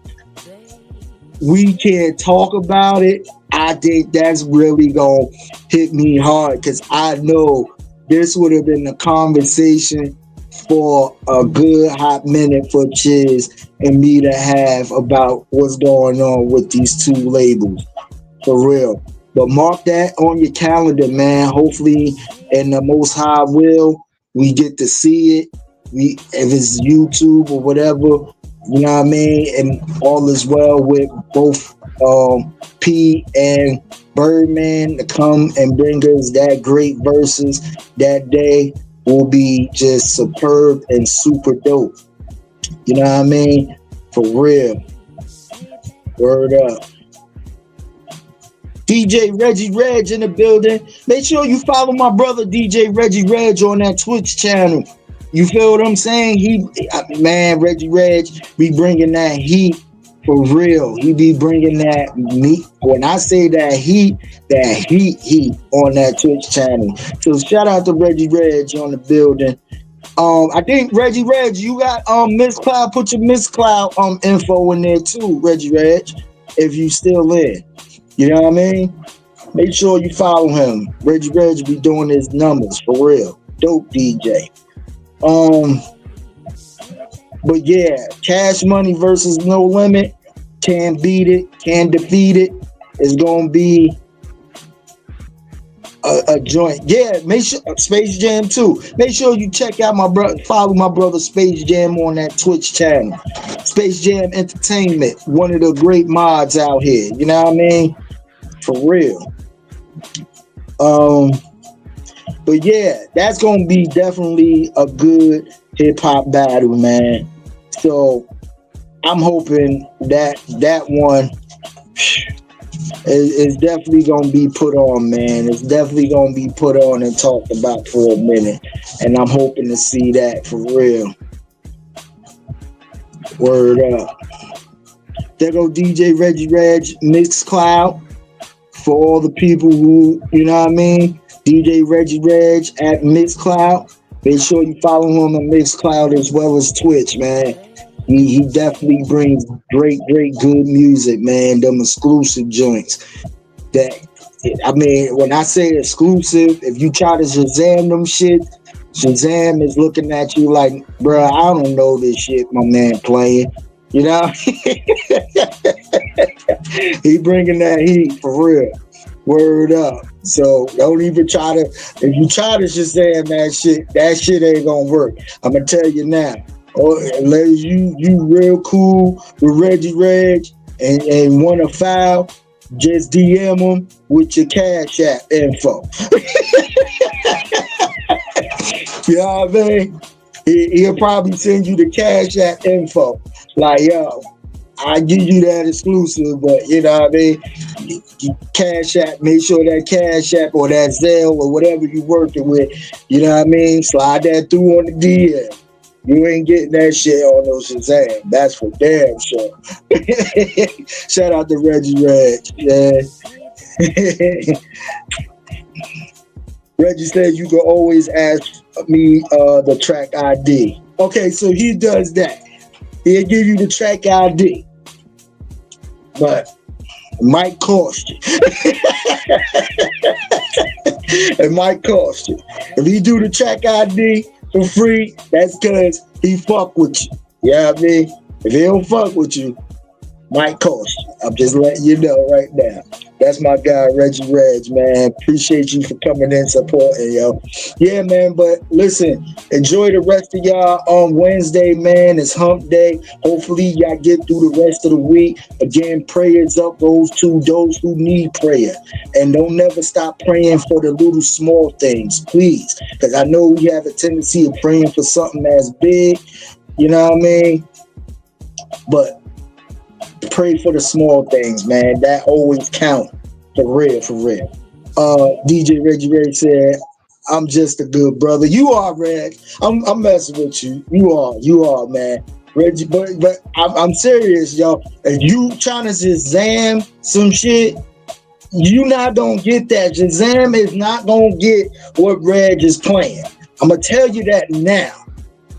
we can't talk about it, I think that's really gonna hit me hard, because I know this would have been a conversation for a good hot minute for Chiz and me to have about what's going on with these 2 labels. For real. But mark that on your calendar, man. Hopefully, in the Most High will, we get to see it. If it's YouTube or whatever, you know what I mean? And all is well with both P and Birdman to come and bring us that great verses. That day will be just superb and super dope. You know what I mean? For real. Word up. DJ Reggie Reg in the building. Make sure you follow my brother DJ Reggie Reg on that Twitch channel. You feel what I'm saying? Reggie Reg be bringing that heat for real. He be bringing that meat. When I say that heat on that Twitch channel. So shout out to Reggie Reg on the building. I think Reggie Reg, you got Miss Cloud. Put your Miss Cloud info in there too, Reggie Reg, if you still in. You know what I mean? Make sure you follow him. Reggie Reg be doing his numbers for real. Dope DJ. But yeah, Cash Money versus No Limit. Can't beat it, can't defeat it. It's gonna be a joint. Yeah, make sure Space Jam too. Make sure you check out my brother, follow my brother Space Jam on that Twitch channel. Space Jam Entertainment, one of the great mods out here. You know what I mean? For real. But yeah, that's gonna be definitely a good hip hop battle, man. So I'm hoping that one It's definitely gonna be put on, man. It's definitely gonna be put on and talked about for a minute, and I'm hoping to see that for real. Word up. There go DJ Reggie Reg Mixcloud for all the people who, you know what I mean? DJ Reggie Reg at Mixcloud. Make sure you follow him on Mixcloud as well as Twitch, man. He definitely brings great good music, man. Them exclusive joints. When I say exclusive, if you try to Shazam them shit, Shazam is looking at you like, bruh, I don't know this shit my man playing. You know? He bringing that heat for real. Word up. So don't even try to, if you try to Shazam that shit ain't gonna work. I'm gonna tell you now. Or unless you real cool with Reggie Reg and want to file, just DM him with your Cash App info. You know what I mean? He'll probably send you the Cash App info. Like, yo, I give you that exclusive, but you know what I mean? Cash App, make sure that Cash App or that Zelle or whatever you're working with, you know what I mean? Slide that through on the DM. You ain't getting that shit on no Shazam. That's for damn sure. Shout out to Reggie Reg. Yeah. Reggie said you can always ask me the track ID. Okay, so he does that. He'll give you the track ID. But it might cost you. It might cost you. If he do the track ID for free, that's because he fuck with you. You know what I mean? If he don't fuck with you, might cost you. I'm just letting you know right now. That's my guy, Reggie Reg, man. Appreciate you for coming in, supporting, yo. Yeah, man, but listen, enjoy the rest of y'all on Wednesday, man. It's hump day. Hopefully, y'all get through the rest of the week. Again, prayers up goes to those who need prayer. And don't never stop praying for the little small things, please. Because I know we have a tendency of praying for something that's big, you know what I mean? But pray for the small things, man. That always count. For real, for real. DJ Reggie Reg said, I'm just a good brother. You are, Reg. I'm messing with you. You are, man. Reggie, but I'm serious, y'all. If you trying to Shazam some shit, you not gonna get that. Shazam is not gonna get what Reg is playing. I'm gonna tell you that now.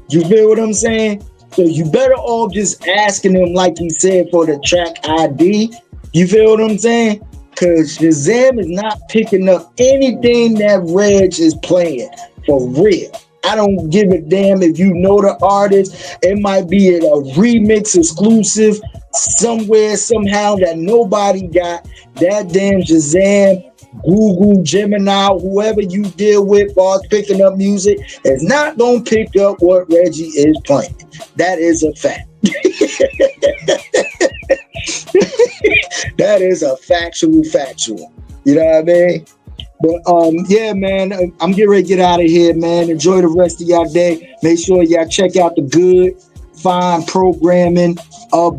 You feel what I'm saying? So you better all just asking him, like he said, for the track ID. You feel what I'm saying? Because Shazam is not picking up anything that Reg is playing. For real. I don't give a damn if you know the artist. It might be a remix exclusive somewhere, somehow that nobody got. That damn Shazam, Google, Gemini, whoever you deal with while picking up music is not going to pick up what Reggie is playing. That is a fact. That is a factual. You know what I mean? But yeah, man, I'm getting ready to get out of here, man. Enjoy the rest of y'all day. Make sure y'all check out the good, fine programming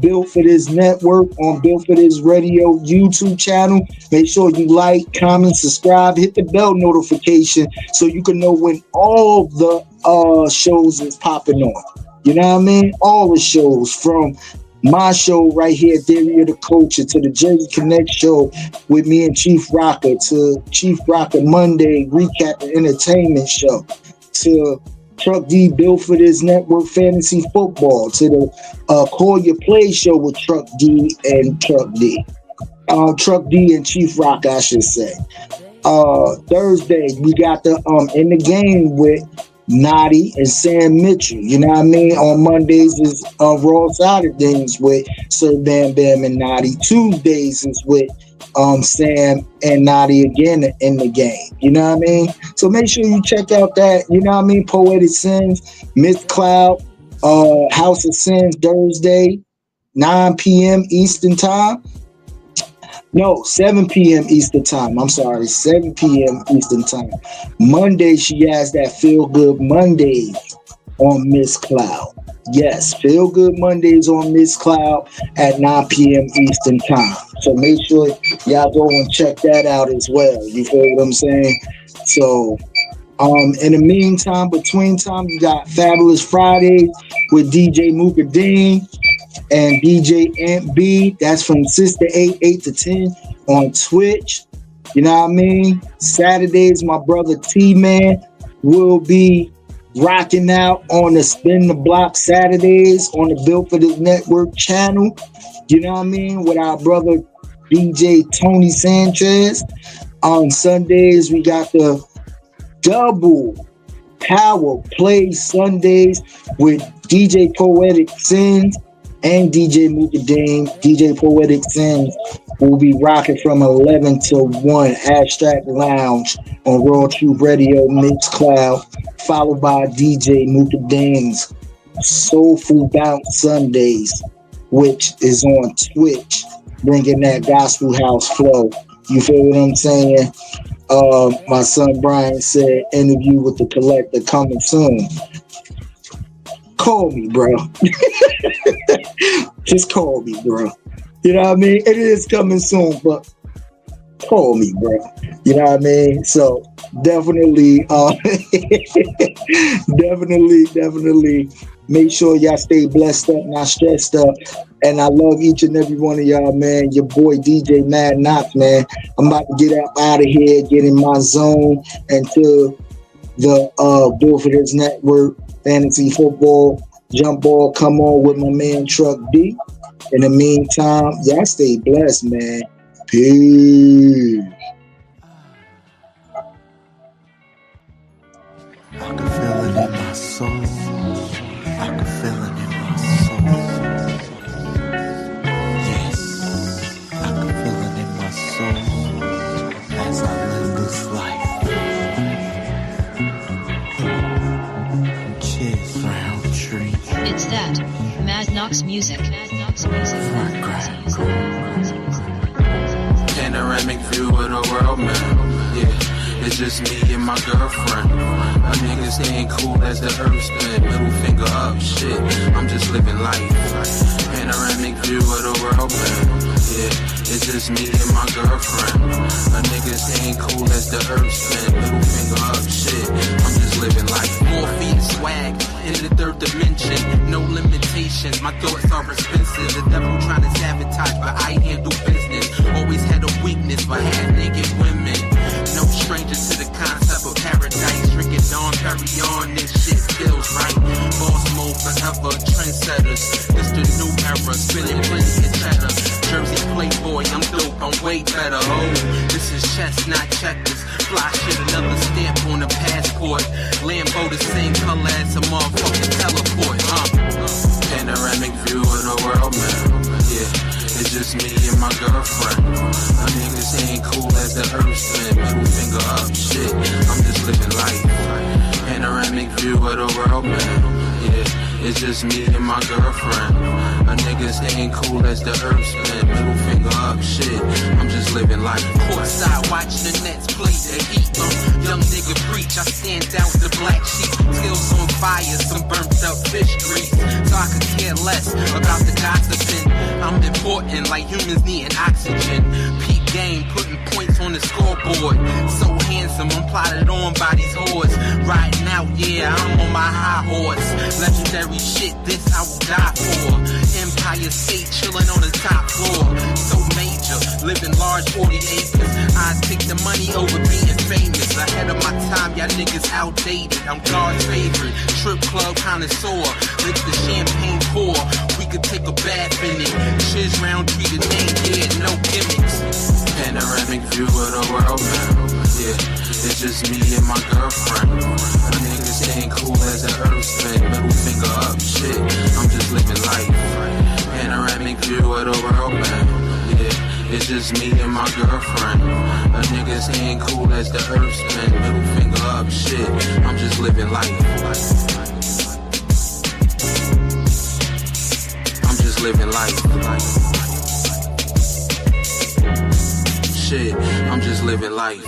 Built for This network on Built for This Radio YouTube channel. Make sure you like, comment, subscribe, hit the bell notification so you can know when all the shows is popping on. You know what I mean? All the shows, from my show right here, Theory of the Culture, to the Jersey Connect show with me and Chief Rocker, to Chief Rocker Monday Recap and Entertainment show, to Truck D Built for This Network Fantasy Football, to the Call Your Play show with Truck D and Truck D. Truck D and Chief Rock, I should say. Thursday, we got the In the Game with Naughty and Sam Mitchell. You know what I mean? On Mondays is Raw Saturdays with Sir Bam Bam and Naughty. Tuesdays is with Sam and Naughty again in the game. You know what I mean? So make sure you check out that, you know what I mean, Poetic Sins, Myth Cloud, House of Sins Thursday, 9 p.m. Eastern Time. No, 7 p.m. Eastern Time. I'm sorry, 7 p.m. Eastern Time. Monday, she has that Feel Good Monday on Miss Cloud. Yes, Feel Good Mondays on Miss Cloud at 9 p.m. Eastern Time. So make sure y'all go and check that out as well. You feel what I'm saying? So, in the meantime, between time, you got Fabulous Fridays with DJ Mooka Dean and DJ Ant B. That's from Sister 8 to 10 on Twitch. You know what I mean? Saturdays, my brother T-Man will be rocking out on the Spin the Block Saturdays on the Built for This Network channel. You know what I mean? With our brother DJ Tony Sanchez. On Sundays, we got the Double Power Play Sundays with DJ Poetic Sins and DJ Mooka Dean. DJ Poetic Sins will be rocking from 11 to 1 Abstract Lounge on Raw Truth Radio Mixcloud, followed by DJ Mooka Dean's Soulful Bounce Sundays, which is on Twitch, bringing that gospel house flow. You feel what I'm saying? My son Brian said, interview with the collector coming soon. Call me, bro. Just call me, bro. You know what I mean? It is coming soon, but call me, bro. You know what I mean? So definitely, definitely make sure y'all stay blessed up, not stressed up. And I love each and every one of y'all, man. Your boy DJ Mad Knox, man. I'm about to get up out of here, get in my zone until the Built for This Network Fantasy Football Jump Ball come on with my man Truck B. In the meantime, y'all stay blessed, man. Peace. I can feel it in my soul. I can feel it in my soul. Yes, I can feel it in my soul as I live this life. Cheers, round tree. It's that Mad Knox music. Mad Knox music. Panoramic view of the world, man. Yeah, it's just me and my girlfriend. My niggas ain't cool as the earth spin. Middle finger up, shit. I'm just living life. Panoramic view of the world, man. Yeah, it's just me and my girlfriend. My niggas ain't cool as the earth spin. Middle finger up, shit. I'm just living life. 4 feet swag in the third dimension. No limitations. My thoughts are expensive. The devil trying to sabotage, but I handle business. Always had a weakness for half naked women. No stranger to the concept of paradise. Drinking Dawn, carry on, this shit feels right. Boss mode forever, trendsetters. This the new era, spinning plenty of cheddar. Jersey playboy, I'm dope, I'm way better. Oh, this is chess, not checkers. Fly shit, another stamp on the passport. Lambo the same color as a motherfucking teleport, Panoramic view of the world, man. Yeah, it's just me and my girlfriend. My niggas ain't cool as the earth spin. Middle finger up, shit. I'm just living life. Panoramic view of the world, man. Yeah, it's just me and my girlfriend. My niggas ain't cool as the earth spin. Middle finger up, shit. I'm just living life. Courtside, watch the Nets play the Heat. Young nigga preach, I stand out the black sheep. Skills on fire, some burnt up fish grease. So I could care less about the gossiping. I'm important like humans needing oxygen. Peak game, putting points on the scoreboard. So handsome, I'm plotted on by these whores. Riding out, yeah, I'm on my high horse. Legendary shit, this I will die for. Empire State, chilling on the top floor. So major, living large, 40 acres. I take the money over being famous. Ahead of my time, y'all niggas outdated. I'm God's favorite, strip club connoisseur. Lick the champagne pour, we could take a bath in it. Shiz round tree the name, yeah, no gimmicks. Panoramic view of the world, man. Yeah, it's just me and my girlfriend. My niggas ain't cool as the earth spin. Middle finger up, shit. I'm just living life. Panoramic view of the world, man. Yeah, it's just me and my girlfriend. My niggas ain't cool as the earth spin. Middle finger up, shit. I'm just living life. I'm just living life. Shit, I'm just living life.